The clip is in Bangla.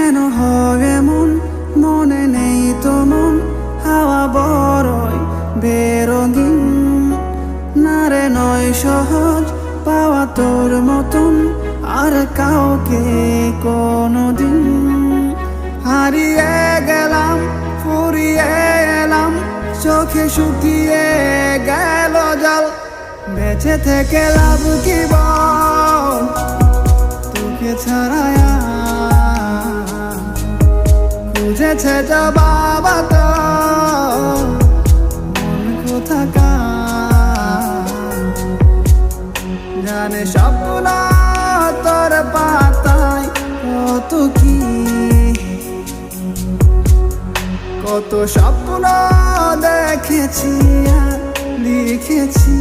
কেন হয় এমন, মনে নেই তো মন, হাওয়া বড়ই বেরঙিন। না রে নয় সহজ পাওয়া তোর মতন আর কাউকে কোনোদিন। হারিয়ে গেলাম, ফুরিয়ে এলাম, চোখে শুকিয়ে গেল জল। বেঁচে থেকে লাভ কি বল, তোকে ছাড়ায় বুঝেছে জবাব তো মন কোথাকার। জানে স্বপ্ন তোর পাতায় কত কি, কত স্বপ্ন দেখেছি আর লিখেছি।